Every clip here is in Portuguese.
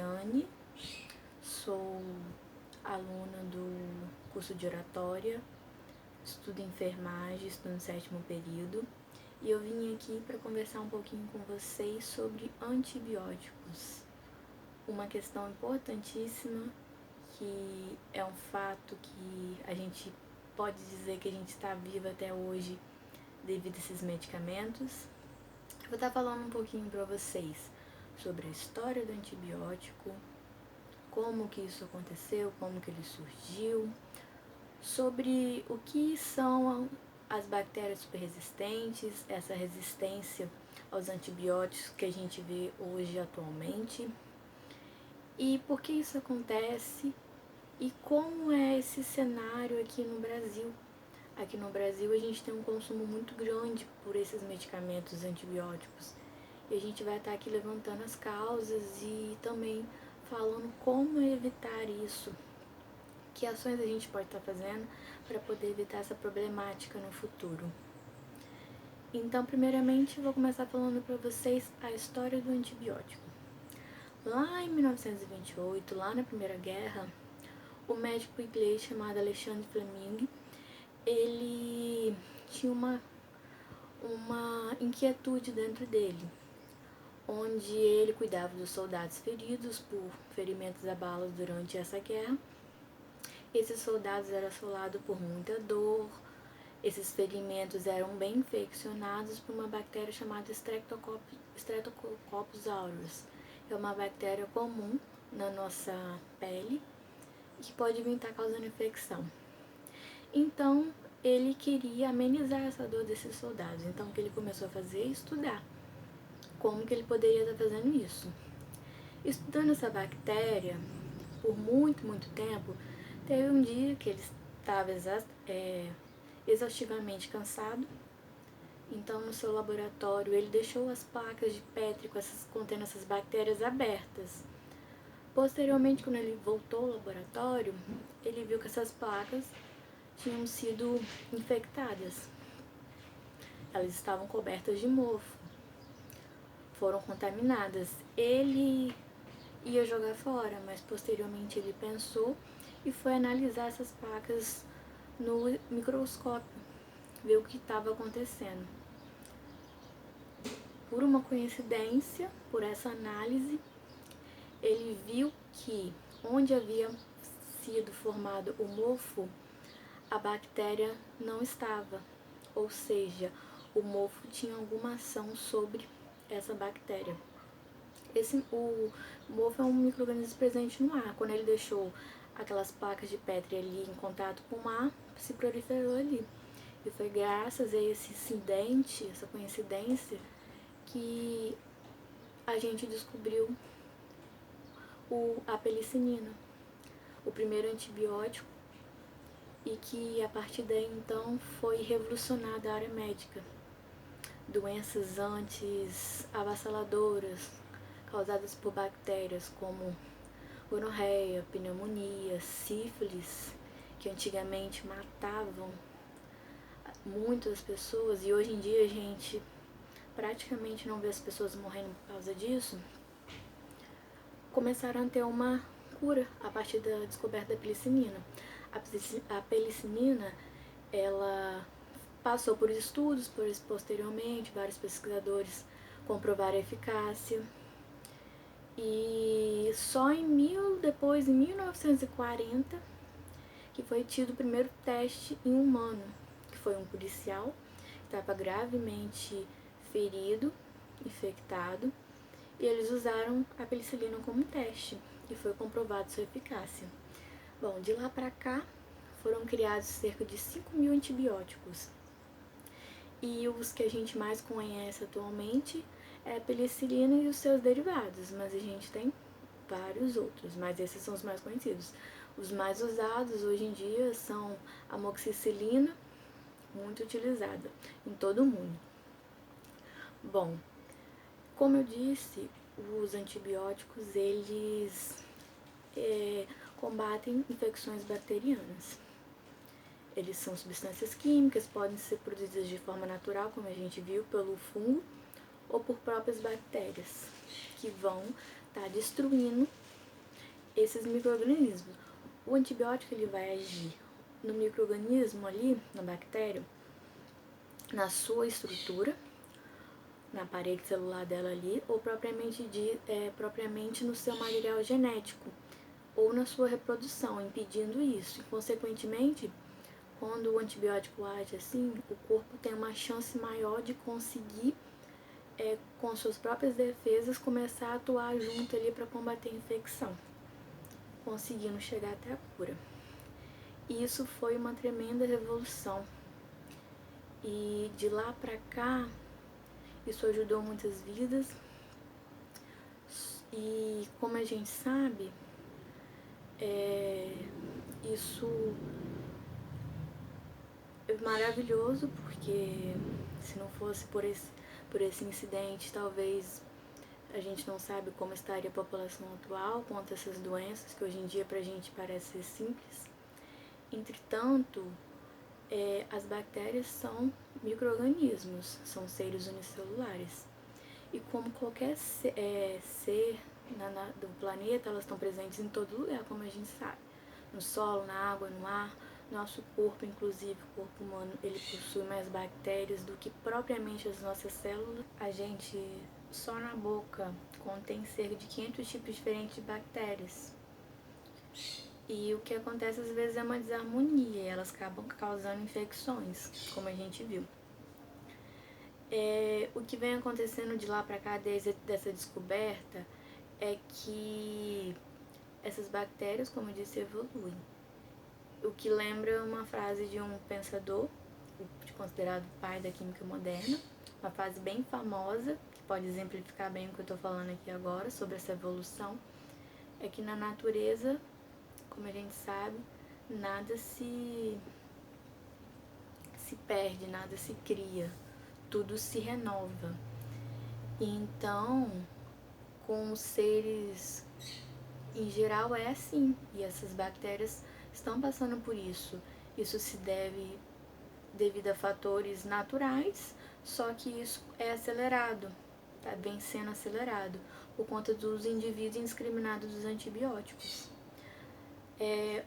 Daiane, sou aluna do curso de oratória, estudo enfermagem, estou no 7º período e eu vim aqui para conversar um pouquinho com vocês sobre antibióticos, uma questão importantíssima que é um fato que a gente pode dizer que a gente está viva até hoje devido a esses medicamentos. Eu vou estar falando um pouquinho para vocês sobre a história do antibiótico, como que isso aconteceu, como que ele surgiu, sobre o que são as bactérias superresistentes, essa resistência aos antibióticos que a gente vê hoje atualmente, e por que isso acontece e como é esse cenário aqui no Brasil. Aqui no Brasil a gente tem um consumo muito grande por esses medicamentos antibióticos e a gente vai estar aqui levantando as causas e também falando como evitar isso, que ações a gente pode estar fazendo para poder evitar essa problemática no futuro. Então, primeiramente, vou começar falando para vocês a história do antibiótico. Lá em 1928, lá na Primeira Guerra, o médico inglês chamado Alexandre Fleming, ele tinha uma inquietude dentro dele, onde ele cuidava dos soldados feridos por ferimentos a balas durante essa guerra. Esses soldados eram assolados por muita dor, esses ferimentos eram bem infeccionados por uma bactéria chamada Streptococcus aureus. É uma bactéria comum na nossa pele que pode vir estar causando infecção. Então, ele queria amenizar essa dor desses soldados. Então, o que ele começou a fazer é estudar como que ele poderia estar fazendo isso. Estudando essa bactéria por muito tempo, teve um dia que ele estava exaustivamente cansado. Então, no seu laboratório, ele deixou as placas de Petri contendo essas bactérias abertas. Posteriormente, quando ele voltou ao laboratório, ele viu que essas placas tinham sido infectadas. Elas estavam cobertas de mofo, foram contaminadas. Ele ia jogar fora, mas posteriormente ele pensou e foi analisar essas placas no microscópio, ver o que estava acontecendo. Por uma coincidência, por essa análise, ele viu que onde havia sido formado o mofo, a bactéria não estava, ou seja, o mofo tinha alguma ação sobre essa bactéria. O mofo é um micro-organismo presente no ar. Quando ele deixou aquelas placas de Petri ali em contato com o ar, se proliferou ali. E foi graças a esse incidente, essa coincidência, que a gente descobriu a penicilina, o primeiro antibiótico, e que a partir daí então foi revolucionada a área médica. Doenças antes avassaladoras causadas por bactérias como gonorreia, pneumonia, sífilis, que antigamente matavam muitas pessoas e hoje em dia a gente praticamente não vê as pessoas morrendo por causa disso, começaram a ter uma cura a partir da descoberta da penicilina. A penicilina, ela passou por estudos, posteriormente, vários pesquisadores comprovaram a eficácia. E só depois, em 1940, que foi tido o primeiro teste em humano, que foi um policial que estava gravemente ferido, infectado, e eles usaram a penicilina como teste e foi comprovado sua eficácia. Bom, de lá para cá foram criados cerca de 5.000 antibióticos. E os que a gente mais conhece atualmente é a penicilina e os seus derivados, mas a gente tem vários outros, mas esses são os mais conhecidos. Os mais usados hoje em dia são a amoxicilina, muito utilizada em todo o mundo. Bom, como eu disse, os antibióticos, eles combatem infecções bacterianas. Eles são substâncias químicas, podem ser produzidas de forma natural, como a gente viu, pelo fungo, ou por próprias bactérias, que vão estar destruindo esses micro-organismos. O antibiótico ele vai agir no micro-organismo ali, na bactéria, na sua estrutura, na parede celular dela ali, ou propriamente no seu material genético, ou na sua reprodução, impedindo isso. E, consequentemente, quando o antibiótico age assim, o corpo tem uma chance maior de conseguir, com suas próprias defesas, começar a atuar junto ali para combater a infecção, conseguindo chegar até a cura. E isso foi uma tremenda revolução. E de lá para cá, isso ajudou muitas vidas. E como a gente sabe, isso é maravilhoso, porque se não fosse por esse incidente, talvez a gente não sabe como estaria a população atual quanto a essas doenças, que hoje em dia pra gente parece ser simples. Entretanto, as bactérias são micro-organismos, são seres unicelulares. E como qualquer ser do planeta, elas estão presentes em todo lugar, como a gente sabe. No solo, na água, no ar. Nosso corpo, inclusive, o corpo humano, ele possui mais bactérias do que propriamente as nossas células. A gente, só na boca, contém cerca de 500 tipos diferentes de bactérias. E o que acontece às vezes é uma desarmonia, e elas acabam causando infecções, como a gente viu. O que vem acontecendo de lá para cá, desde dessa descoberta, é que essas bactérias, como eu disse, evoluem. O que lembra uma frase de um pensador, considerado pai da química moderna, uma frase bem famosa, que pode exemplificar bem o que eu estou falando aqui agora, sobre essa evolução, é que na natureza, como a gente sabe, nada se perde, nada se cria, tudo se renova. Então, com os seres em geral é assim, e essas bactérias estão passando por isso. Isso se deve devido a fatores naturais, só que isso é acelerado, vem sendo acelerado por conta dos indivíduos indiscriminados dos antibióticos.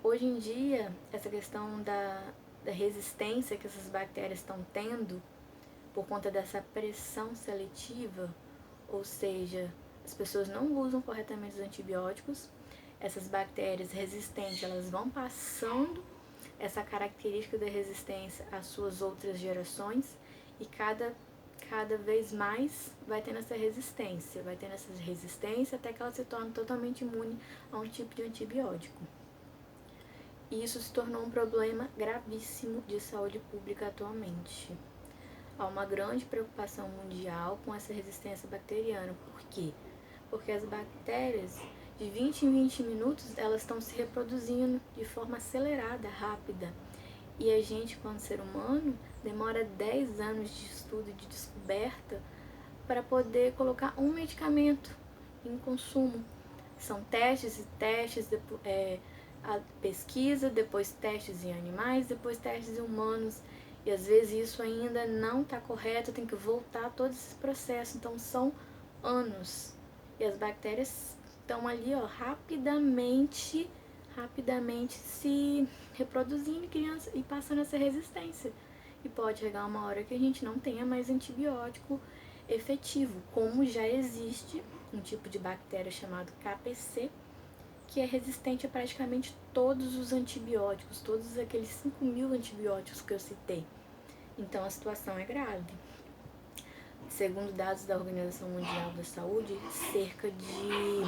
Hoje em dia, essa questão da resistência que essas bactérias estão tendo por conta dessa pressão seletiva, ou seja, as pessoas não usam corretamente os antibióticos, essas bactérias resistentes, elas vão passando essa característica da resistência às suas outras gerações, e cada vez mais vai tendo essa resistência até que ela se torne totalmente imune a um tipo de antibiótico. E isso se tornou um problema gravíssimo de saúde pública atualmente. Há uma grande preocupação mundial com essa resistência bacteriana. Por quê? Porque as bactérias, de 20 em 20 minutos, elas estão se reproduzindo de forma acelerada, rápida. E a gente, quando ser humano, demora 10 anos de estudo e de descoberta para poder colocar um medicamento em consumo. São testes e testes, a pesquisa, depois testes em animais, depois testes em humanos. E às vezes isso ainda não está correto, tem que voltar todo esse processo. Então são anos. E as bactérias estão ali, rapidamente se reproduzindo e passando essa resistência. E pode chegar uma hora que a gente não tenha mais antibiótico efetivo, como já existe um tipo de bactéria chamado KPC, que é resistente a praticamente todos os antibióticos, todos aqueles 5.000 antibióticos que eu citei. Então a situação é grave. Segundo dados da Organização Mundial da Saúde, cerca de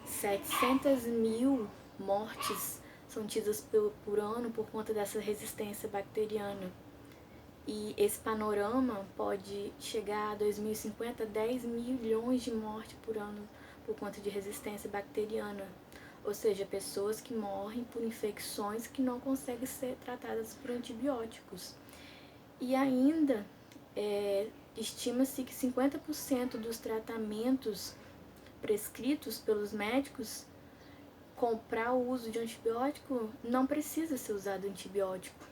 700.000 mortes são tidas por ano por conta dessa resistência bacteriana. E esse panorama pode chegar a 2050 a 10 milhões de mortes por ano por conta de resistência bacteriana. Ou seja, pessoas que morrem por infecções que não conseguem ser tratadas por antibióticos. E ainda estima-se que 50% dos tratamentos prescritos pelos médicos, para o uso de antibiótico, não precisa ser usado antibiótico.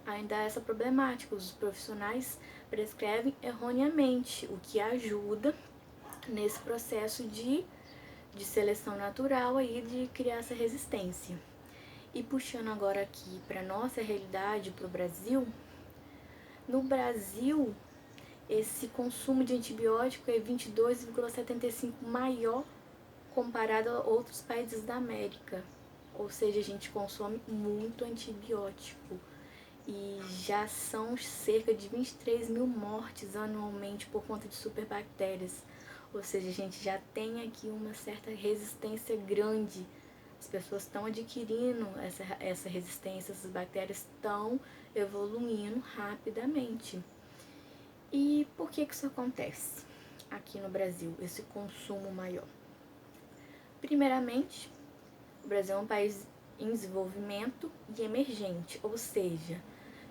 Ainda há essa problemática, os profissionais prescrevem erroneamente, o que ajuda nesse processo de de seleção natural aí de criar essa resistência. E puxando agora aqui para nossa realidade, para o Brasil, no Brasil esse consumo de antibiótico é 22,75 maior comparado a outros países da América. Ou seja, a gente consome muito antibiótico. E já são cerca de 23 mil mortes anualmente por conta de superbactérias. Ou seja, a gente já tem aqui uma certa resistência grande. As pessoas estão adquirindo essa resistência, essas bactérias estão evoluindo rapidamente. E por que isso acontece aqui no Brasil, esse consumo maior? Primeiramente, o Brasil é um país em desenvolvimento e emergente, ou seja,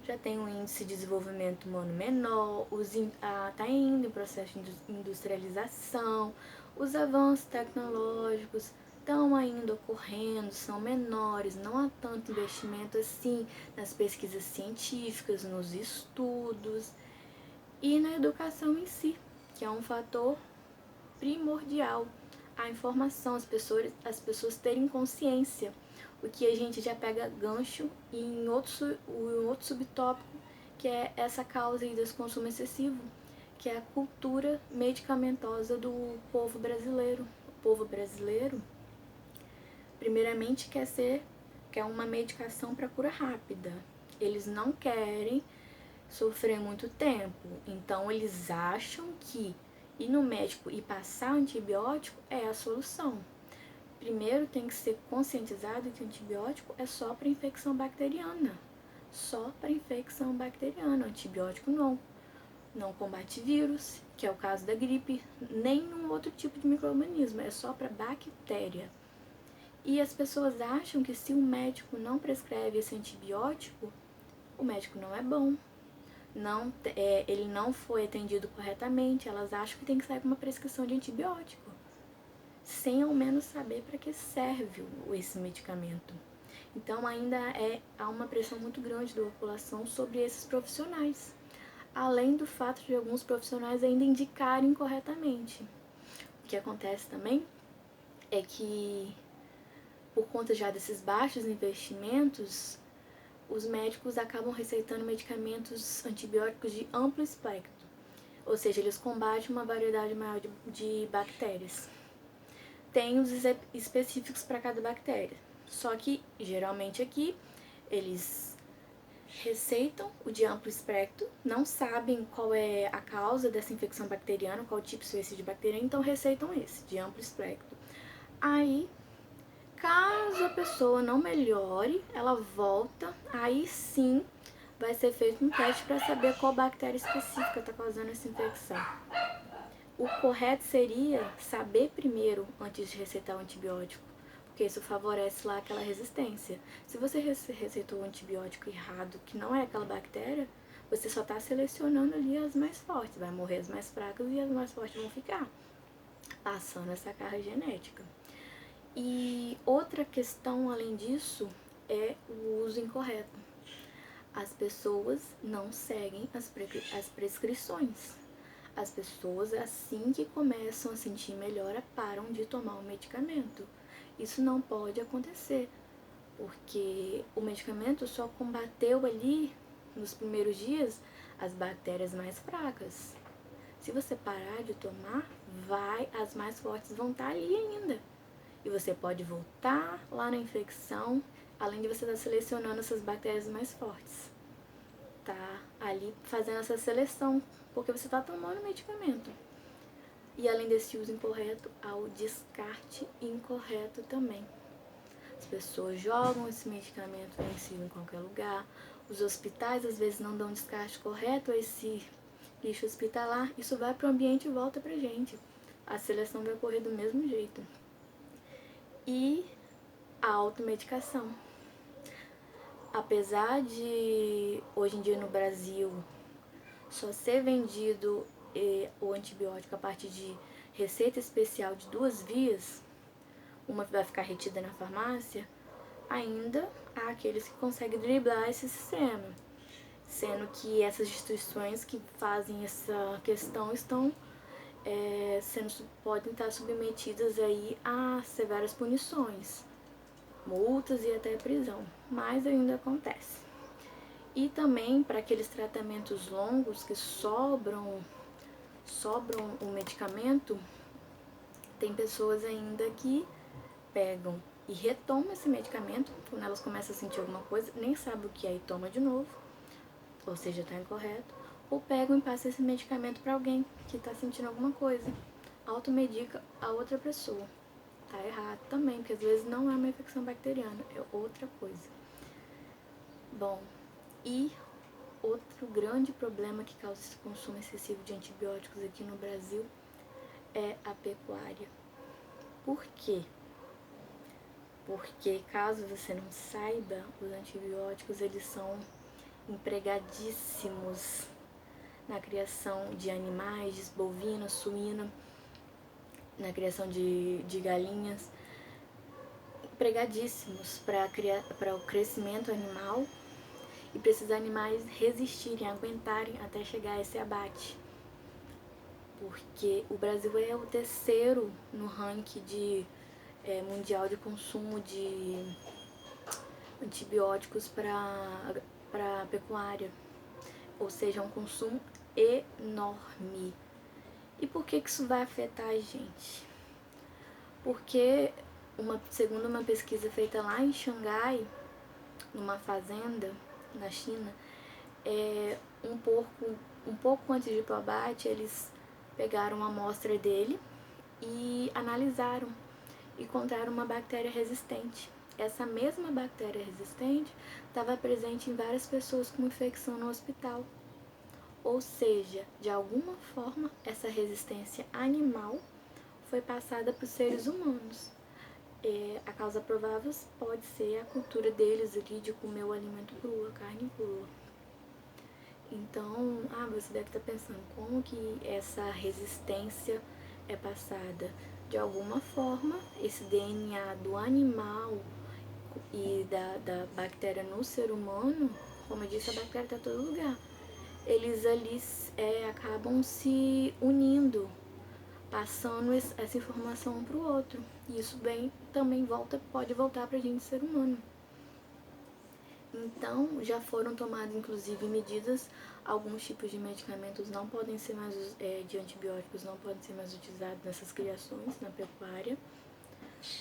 já tem um índice de desenvolvimento humano menor, está indo em processo de industrialização, os avanços tecnológicos estão ainda ocorrendo, são menores, não há tanto investimento assim nas pesquisas científicas, nos estudos e na educação em si, que é um fator primordial. A informação, as pessoas terem consciência, o que a gente já pega gancho em outro subtópico, que é essa causa aí desse consumo excessivo, que é a cultura medicamentosa do povo brasileiro. O povo brasileiro, primeiramente, quer uma medicação para cura rápida. Eles não querem sofrer muito tempo, então eles acham que ir no médico e passar antibiótico é a solução. Primeiro tem que ser conscientizado que o antibiótico é só para infecção bacteriana. Só para infecção bacteriana. O antibiótico não combate vírus, que é o caso da gripe, nem um outro tipo de micro-organismo, é só para bactéria. E as pessoas acham que se o médico não prescreve esse antibiótico, o médico não é bom. Ele não foi atendido corretamente, elas acham que tem que sair com uma prescrição de antibiótico, sem ao menos saber para que serve esse medicamento. Então ainda há uma pressão muito grande da população sobre esses profissionais, além do fato de alguns profissionais ainda indicarem corretamente. O que acontece também é que, por conta já desses baixos investimentos, os médicos acabam receitando medicamentos antibióticos de amplo espectro, ou seja, eles combatem uma variedade maior de bactérias. Tem os específicos para cada bactéria, só que geralmente aqui eles receitam o de amplo espectro, não sabem qual é a causa dessa infecção bacteriana, qual tipo específico de bactéria, então receitam esse de amplo espectro. Aí, caso a pessoa não melhore, ela volta, aí sim vai ser feito um teste para saber qual bactéria específica está causando essa infecção. O correto seria saber primeiro antes de receitar o antibiótico, porque isso favorece lá aquela resistência. Se você receitou o antibiótico errado, que não é aquela bactéria, você só está selecionando ali as mais fortes, vai morrer as mais fracas e as mais fortes vão ficar, passando essa carga genética. E outra questão, além disso, é o uso incorreto. As pessoas não seguem as prescrições. As pessoas, assim que começam a sentir melhora, param de tomar o medicamento. Isso não pode acontecer, porque o medicamento só combateu ali, nos primeiros dias, as bactérias mais fracas. Se você parar de tomar, as mais fortes vão estar ali ainda. E você pode voltar lá na infecção, além de você estar selecionando essas bactérias mais fortes. Tá ali fazendo essa seleção, porque você está tomando medicamento. E além desse uso incorreto, há o descarte incorreto também. As pessoas jogam esse medicamento vencido em qualquer lugar. Os hospitais às vezes não dão descarte correto a esse lixo hospitalar. Isso vai para o ambiente e volta para a gente. A seleção vai ocorrer do mesmo jeito. E a automedicação. Apesar de hoje em dia no Brasil só ser vendido o antibiótico a partir de receita especial de 2 vias, uma vai ficar retida na farmácia, ainda há aqueles que conseguem driblar esse sistema, sendo que essas instituições que fazem essa questão estão podem estar submetidas aí a severas punições, multas e até prisão, mas ainda acontece. E também para aqueles tratamentos longos que sobram o medicamento, tem pessoas ainda que pegam e retomam esse medicamento, quando elas começam a sentir alguma coisa, nem sabem o que é e toma de novo, ou seja, está incorreto, ou pegam e passam esse medicamento para alguém que está sentindo alguma coisa, automedica a outra pessoa. Tá errado também, porque às vezes não é uma infecção bacteriana, é outra coisa. Bom, e outro grande problema que causa esse consumo excessivo de antibióticos aqui no Brasil é a pecuária. Por quê? Porque, caso você não saiba, os antibióticos eles são empregadíssimos na criação de animais, de bovina, suína, na criação de galinhas, empregadíssimos para o crescimento animal e para esses animais resistirem, aguentarem até chegar a esse abate. Porque o Brasil é o terceiro no ranking mundial de consumo de antibióticos para pecuária, ou seja, um consumo enorme. E por que isso vai afetar a gente? Porque, segundo uma pesquisa feita lá em Xangai, numa fazenda na China, um pouco antes de ir para o abate, eles pegaram uma amostra dele e analisaram e encontraram uma bactéria resistente. Essa mesma bactéria resistente estava presente em várias pessoas com infecção no hospital. Ou seja, de alguma forma, essa resistência animal foi passada para os seres humanos. A causa provável pode ser a cultura deles ali de comer o alimento cru, a carne crua. Então, você deve estar pensando, como que essa resistência é passada? De alguma forma, esse DNA do animal e da bactéria no ser humano, como eu disse, a bactéria está em todo lugar. Eles ali acabam se unindo, passando essa informação um para o outro. E isso também pode voltar para a gente, ser humano. Então, já foram tomadas, inclusive, medidas, alguns tipos de medicamentos não podem ser mais, de antibióticos não podem ser mais utilizados nessas criações, na pecuária.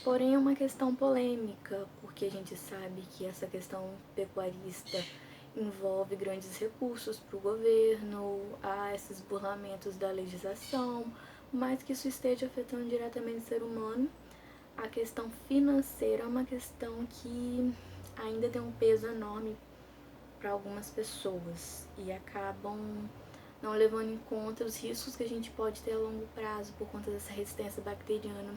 Porém, é uma questão polêmica, porque a gente sabe que essa questão pecuarista envolve grandes recursos para o governo, há esses burlamentos da legislação, mas que isso esteja afetando diretamente o ser humano. A questão financeira é uma questão que ainda tem um peso enorme para algumas pessoas e acabam não levando em conta os riscos que a gente pode ter a longo prazo por conta dessa resistência bacteriana.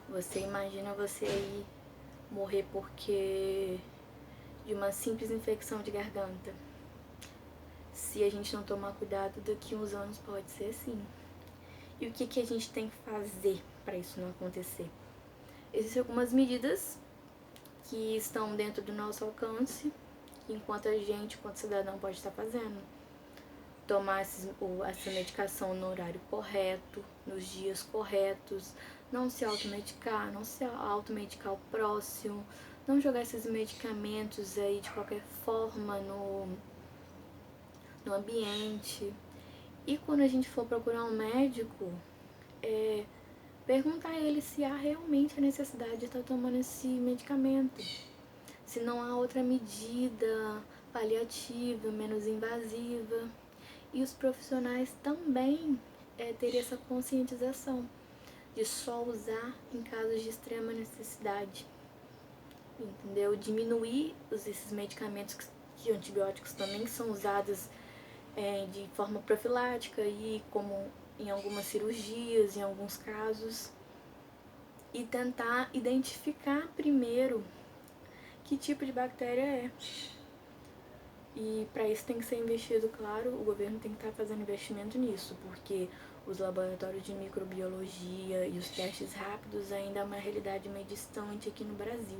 Você imagina você aí morrer porque de uma simples infecção de garganta. Se a gente não tomar cuidado, daqui a uns anos pode ser assim. E o que a gente tem que fazer para isso não acontecer? Existem algumas medidas que estão dentro do nosso alcance, enquanto cidadão, pode estar fazendo. Tomar essa medicação no horário correto, nos dias corretos, não se automedicar, não se automedicar o próximo, não jogar esses medicamentos aí de qualquer forma no ambiente. E quando a gente for procurar um médico, perguntar a ele se há realmente a necessidade de estar tomando esse medicamento. Se não há outra medida paliativa, menos invasiva. E os profissionais também terem essa conscientização de só usar em casos de extrema necessidade. Entendeu? Diminuir esses medicamentos que antibióticos também são usados de forma profilática e como em algumas cirurgias, em alguns casos, e tentar identificar primeiro que tipo de bactéria é. E para isso tem que ser investido, claro, o governo tem que estar fazendo investimento nisso, porque os laboratórios de microbiologia e os testes rápidos ainda é uma realidade meio distante aqui no Brasil.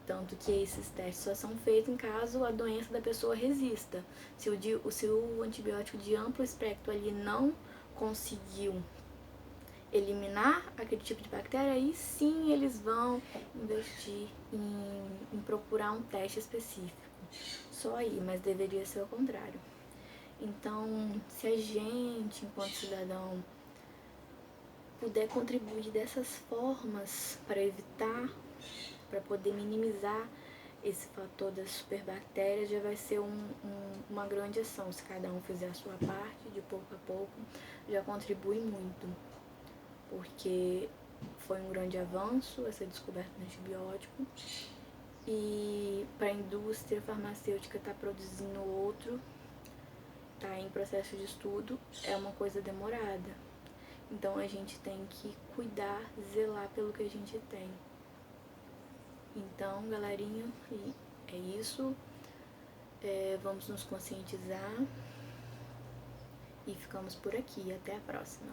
Tanto que esses testes só são feitos em caso a doença da pessoa resista. Se o antibiótico de amplo espectro ali não conseguiu eliminar aquele tipo de bactéria, aí sim eles vão investir em procurar um teste específico. Só aí, mas deveria ser o contrário. Então, se a gente, enquanto cidadão, puder contribuir dessas formas para evitar, para poder minimizar esse fator das superbactérias, já vai ser uma grande ação. Se cada um fizer a sua parte, de pouco a pouco, já contribui muito, porque foi um grande avanço essa descoberta do antibiótico, e para a indústria farmacêutica estar produzindo outro, está em processo de estudo, é uma coisa demorada. Então a gente tem que cuidar, zelar pelo que a gente tem. Então, galerinha, é isso. Vamos nos conscientizar e ficamos por aqui. Até a próxima.